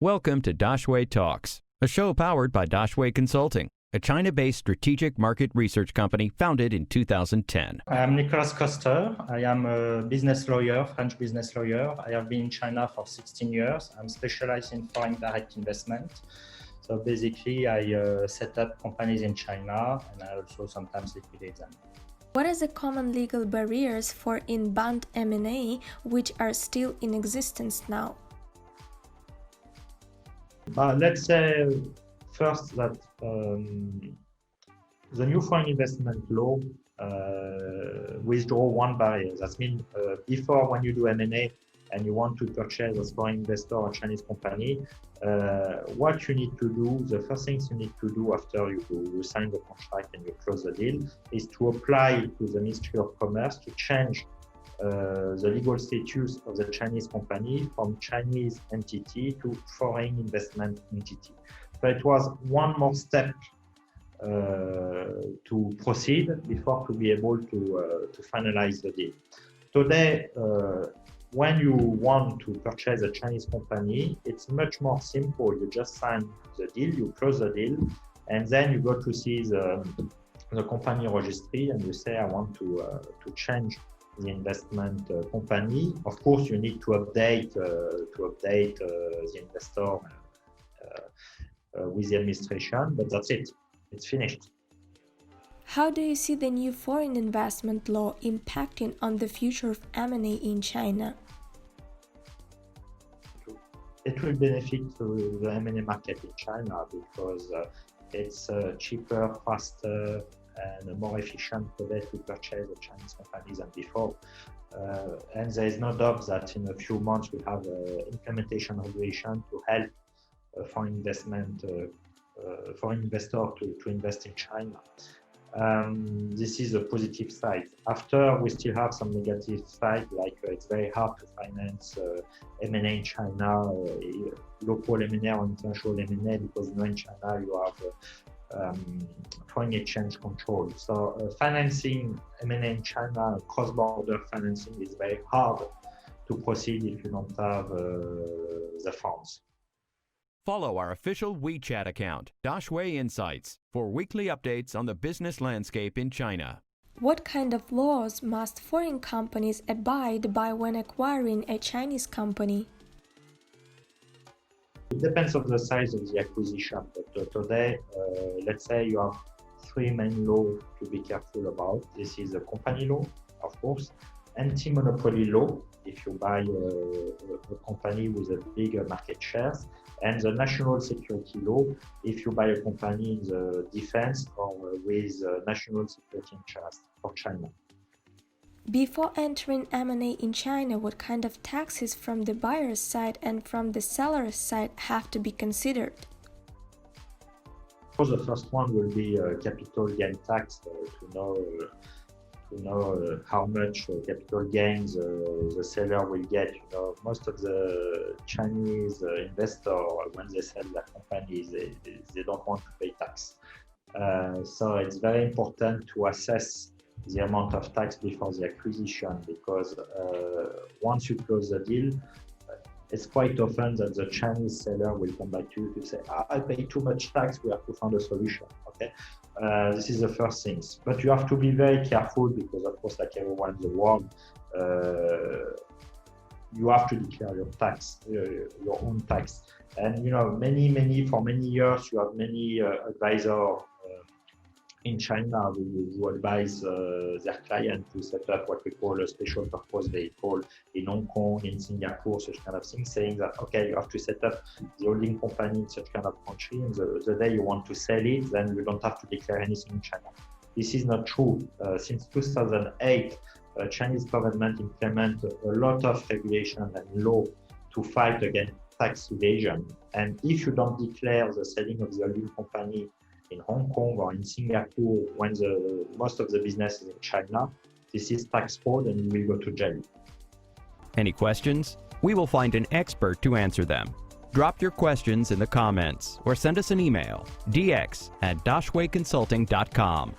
Welcome to Daxue Talks, a show powered by Daxue Consulting, a China-based strategic market research company founded in 2010. I am Nicolas Coster. I am a business lawyer, French business lawyer. I have been in China for 16 years. I'm specialized in foreign direct investment. So basically, I set up companies in China and I also sometimes liquidate them. What are the common legal barriers for inbound M&A which are still in existence now? Let's say first that the new foreign investment law withdraw one barrier. That means before, when you do M&A and you want to purchase as foreign investor or Chinese company, what you need to do, the first things you need to do after you sign the contract and you close the deal, is to apply to the Ministry of Commerce to change the legal status of the Chinese company from Chinese entity to foreign investment entity. So it was one more step to proceed before to be able to finalize the deal. Today, when you want to purchase a Chinese company, it's much more simple. You just sign the deal, you close the deal, and then you go to see the company registry and you say, I want to change the investment company. Of course, you need to update the investor with the administration, but that's it. It's finished. How do you see the new foreign investment law impacting on the future of M&A in China? It will benefit to the M&A market in China because it's cheaper, faster, and more efficient today to purchase the Chinese companies than before. And there is no doubt that in a few months we have implementation regulation to help foreign investor to invest in China. This is a positive side. After, we still have some negative side, like it's very hard to finance M&A in China, local M&A or international M&A, because in China you have foreign exchange control. So financing M&A in China, cross-border financing, is very hard to proceed if you don't have the funds. Follow our official WeChat account, Daxue Insights, for weekly updates on the business landscape in China. What kind of laws must foreign companies abide by when acquiring a Chinese company? It depends on the size of the acquisition, but today, let's say you have three main laws to be careful about. This is the company law, of course, anti-monopoly law, if you buy a company with a bigger market shares, and the national security law, if you buy a company in the defense or with national security interest for China. Before entering M&A in China, what kind of taxes from the buyer's side and from the seller's side have to be considered? The first one will be capital gain tax, to know how much capital gains the seller will get. Most of the Chinese investors, when they sell their companies, they don't want to pay tax. So it's very important to assess the amount of tax before the acquisition, because once you close the deal, it's quite often that the Chinese seller will come back to you to say, I pay too much tax, we have to find a solution. Okay, this is the first thing. But you have to be very careful because, of course, like everyone in the world, you have to declare your tax, your own tax. And for many years, you have many advisors in China who advise their client to set up what we call a special purpose vehicle in Hong Kong, in Singapore, such kind of things, saying that, okay, you have to set up the holding company in such kind of country, and the day you want to sell it, then you don't have to declare anything in China. This is not true. Since 2008, Chinese government implement a lot of regulation and law to fight against tax evasion. And if you don't declare the selling of the holding company in Hong Kong or in Singapore when most of the business is in China, this is tax fraud and you will go to jail. Any questions? We will find an expert to answer them. Drop your questions in the comments or send us an email, dx@daxueconsulting.com.